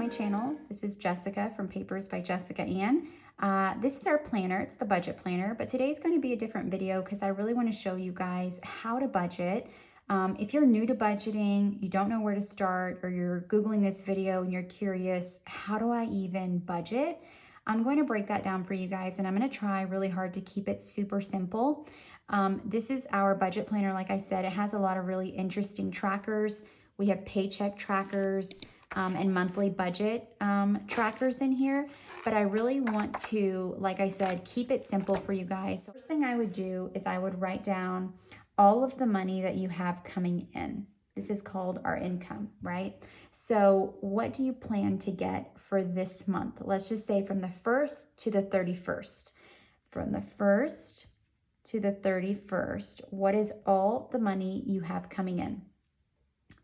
my channel. This is Jessica from Papers by Jessica Ann. This is our planner. It's the budget planner, but today's going to be a different video because I really want to show you guys how to budget. If you're new to budgeting, you don't know where to start, or you're Googling this video and you're curious, how do I even budget? I'm going to break that down for you guys, and I'm going to try really hard to keep it super simple. This is our budget planner. Like I said, it has a lot of really interesting trackers. We have paycheck trackers and monthly budget trackers in here, but I really want to, like I said, keep it simple for you guys. So first thing I would do is I would write down all of the money that you have coming in. This is called our income, right? So what do you plan to get for this month? Let's just say from the 1st to the 31st. From the 1st to the 31st, what is all the money you have coming in?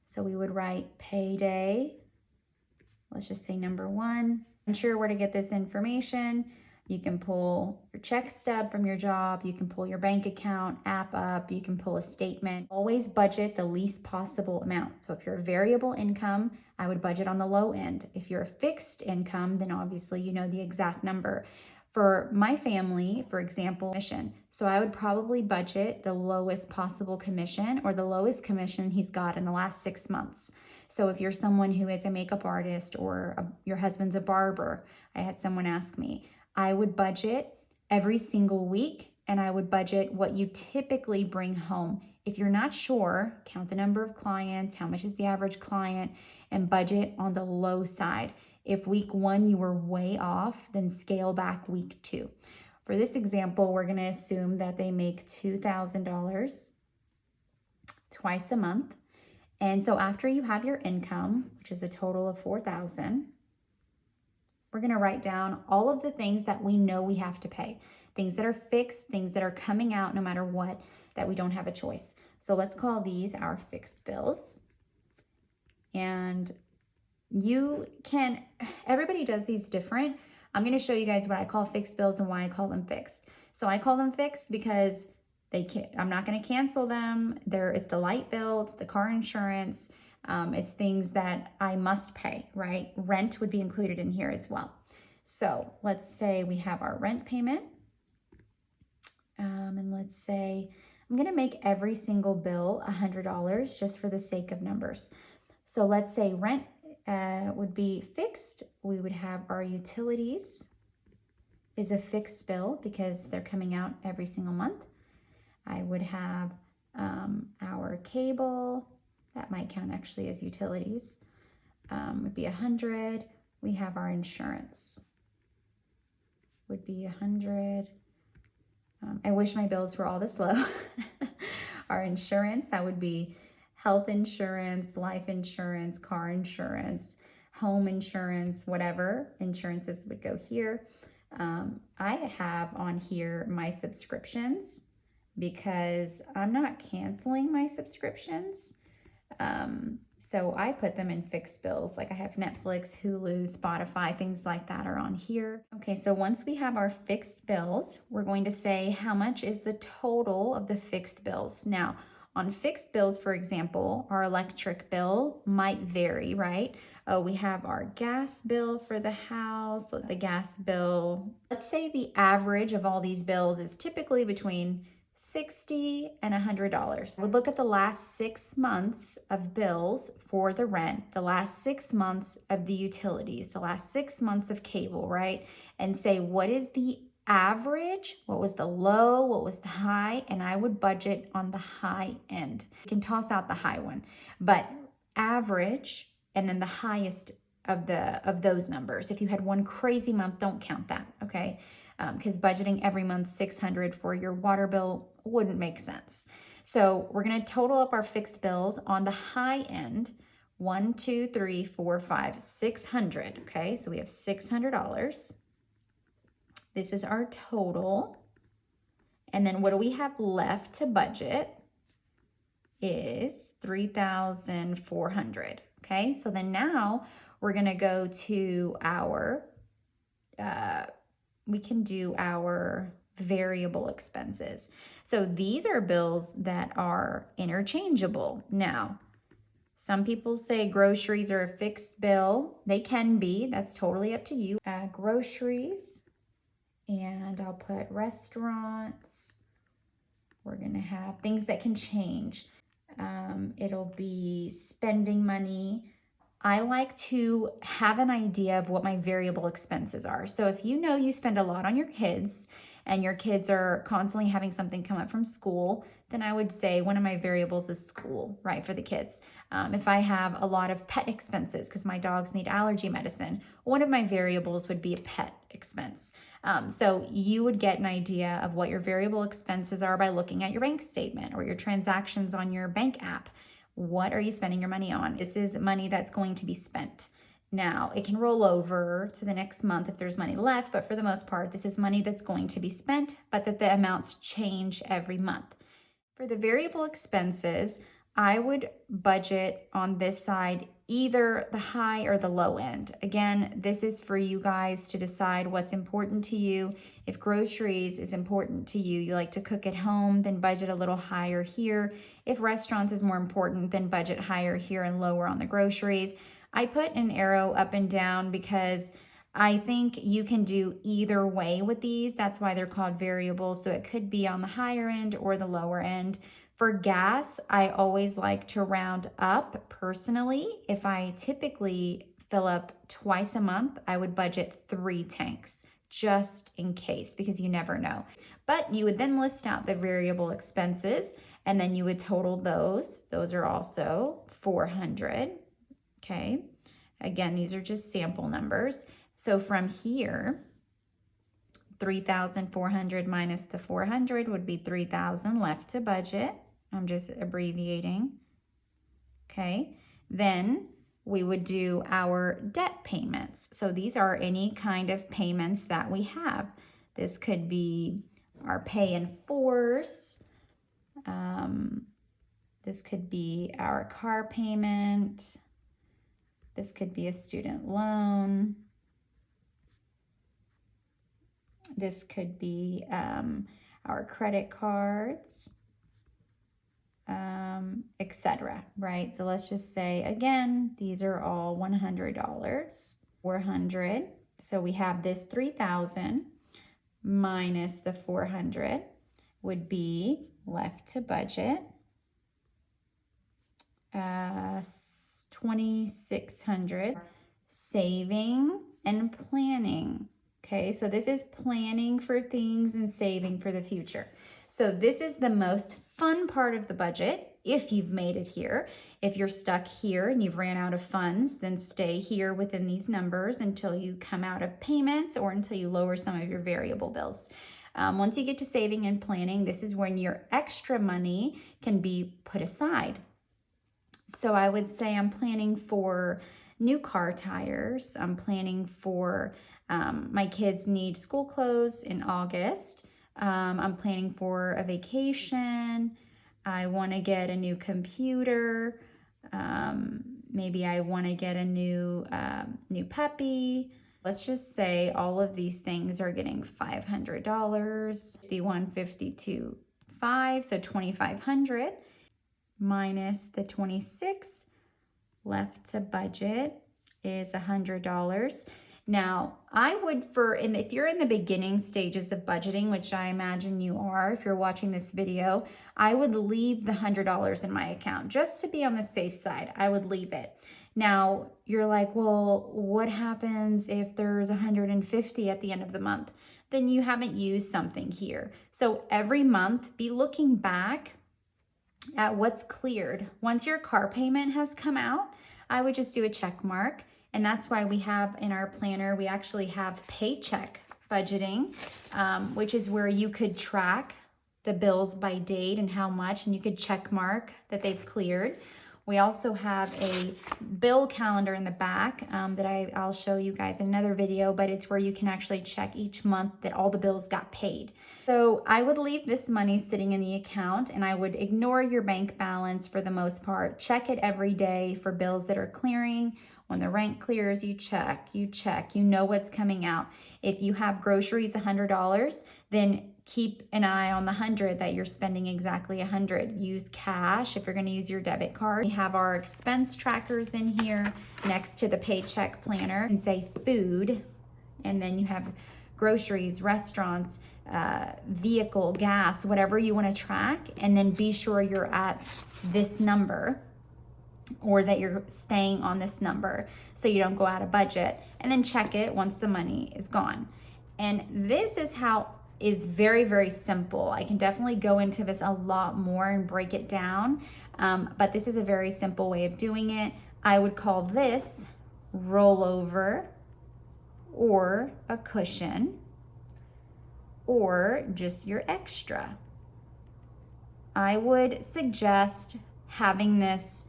So we would write payday. Let's just say number 1. Unsure where to get this information. You can pull your check stub from your job. You can pull your bank account app up. You can pull a statement. Always budget the least possible amount. So if you're a variable income, I would budget on the low end. If you're a fixed income, then obviously you know the exact number. For my family, for example, commission. So I would probably budget the lowest possible commission, or the lowest commission he's got in the last 6 months. So if you're someone who is a makeup artist, or your husband's a barber, I had someone ask me, I would budget every single week, and I would budget what you typically bring home. If you're not sure, count the number of clients, how much is the average client, and budget on the low side. If week 1 you were way off, then scale back week 2. For this example, we're going to assume that they make $2,000 twice a month. And so after you have your income, which is a total of $4,000, we're going to write down all of the things that we know we have to pay. Things that are fixed, things that are coming out no matter what, that we don't have a choice. So let's call these our fixed bills. And you can, everybody does these different. I'm going to show you guys what I call fixed bills and why I call them fixed. So I call them fixed because I'm not going to cancel them. It's the light bill, it's the car insurance, it's things that I must pay, right? Rent would be included in here as well. So let's say we have our rent payment. And let's say I'm going to make every single bill $100 just for the sake of numbers. So let's say rent would be fixed. We would have our utilities is a fixed bill because they're coming out every single month. I would have our cable, that might count actually as utilities, would be 100. We have our insurance, would be 100. I wish my bills were all this low. Our insurance, that would be health insurance, life insurance, car insurance, home insurance, whatever insurances would go here. I have on here my subscriptions because I'm not canceling my subscriptions. So I put them in fixed bills. Like I have Netflix, Hulu, Spotify, things like that are on here. Okay, so once we have our fixed bills, we're going to say how much is the total of the fixed bills. Now, on fixed bills, for example, our electric bill might vary, right? We have our gas bill for the house, the gas bill. Let's say the average of all these bills is typically between $60 and $100. I would look at the last 6 months of bills for the rent, the last 6 months of the utilities, the last 6 months of cable, right? And say, what is the average? What was the low? What was the high? And I would budget on the high end. You can toss out the high one, but average and then the highest of those numbers. If you had one crazy month, don't count that, okay? Because budgeting every month $600 for your water bill wouldn't make sense. So we're going to total up our fixed bills on the high end. 1, 2, 3, 4, 5, 600. Okay, so we have $600. This is our total. And then what do we have left to budget is $3,400. Okay, so then now we're going to go to our we can do our variable expenses. So these are bills that are interchangeable now. Some people say groceries are a fixed bill. They can be, that's totally up to you. Groceries, and I'll put restaurants. We're gonna have things that can change. It'll be spending money. I like to have an idea of what my variable expenses are. So if you know you spend a lot on your kids and your kids are constantly having something come up from school, then I would say one of my variables is school, right, for the kids. If I have a lot of pet expenses because my dogs need allergy medicine, one of my variables would be a pet expense. So you would get an idea of what your variable expenses are by looking at your bank statement or your transactions on your bank app. What are you spending your money on? This is money that's going to be spent. Now, it can roll over to the next month if there's money left, but for the most part, this is money that's going to be spent, but that the amounts change every month. For the variable expenses, I would budget on this side either the high or the low end. Again, this is for you guys to decide what's important to you. If groceries is important to you, you like to cook at home, then budget a little higher here. If restaurants is more important, then budget higher here and lower on the groceries. I put an arrow up and down because I think you can do either way with these. That's why they're called variables. So it could be on the higher end or the lower end. For gas, I always like to round up personally. If I typically fill up twice a month, I would budget 3 tanks just in case, because you never know. But you would then list out the variable expenses and then you would total those. Those are also 400. Okay. Again, these are just sample numbers. So from here, 3,400 minus the 400 would be 3,000 left to budget. I'm just abbreviating. Okay. Then we would do our debt payments. So these are any kind of payments that we have. This could be our pay in force. This could be our car payment. This could be a student loan. This could be our credit cards, etc. Right? So let's just say, again, these are all $100, 400. So we have this 3,000 minus the 400 would be left to budget. 2,600. Saving and planning. Okay, so this is planning for things and saving for the future. So this is the most fun part of the budget if you've made it here. If you're stuck here and you've ran out of funds, then stay here within these numbers until you come out of payments or until you lower some of your variable bills. Once you get to saving and planning, this is when your extra money can be put aside. So I would say I'm planning for new car tires. I'm planning for my kids need school clothes in August. I'm planning for a vacation. I want to get a new computer. Maybe I want to get a new puppy. Let's just say all of these things are getting $500. The 152, 5, so 2,500 minus the 26 left to budget is $100. Now, I would if you're in the beginning stages of budgeting, which I imagine you are if you're watching this video, I would leave the $100 in my account just to be on the safe side. I would leave it. Now, you're like, well, what happens if there's 150 at the end of the month? Then you haven't used something here. So every month, be looking back at what's cleared. Once your car payment has come out, I would just do a check mark. And that's why we have in our planner, we actually have paycheck budgeting, which is where you could track the bills by date and how much, and you could check mark that they've cleared. We also have a bill calendar in the back that I'll show you guys in another video, but it's where you can actually check each month that all the bills got paid. So I would leave this money sitting in the account and I would ignore your bank balance for the most part. Check it every day for bills that are clearing. When the rent clears, you check, you know what's coming out. If you have groceries, $100, then keep an eye on the 100 that you're spending exactly 100. Use cash if you're going to use your debit card. We have our expense trackers in here next to the paycheck planner, and say food, and then you have groceries, restaurants, vehicle, gas, whatever you want to track, and then be sure you're at this number, or that you're staying on this number so you don't go out of budget, and then check it once the money is gone. And this is very, very simple. I can definitely go into this a lot more and break it down, but this is a very simple way of doing it. I would call this rollover, or a cushion, or just your extra. I would suggest having this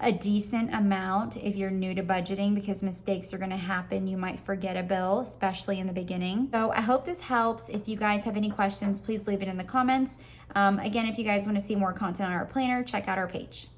a decent amount if you're new to budgeting, because mistakes are going to happen. You might forget a bill, especially in the beginning. So I hope this helps. If you guys have any questions, please leave it in the comments. Again, if you guys want to see more content on our planner, check out our page.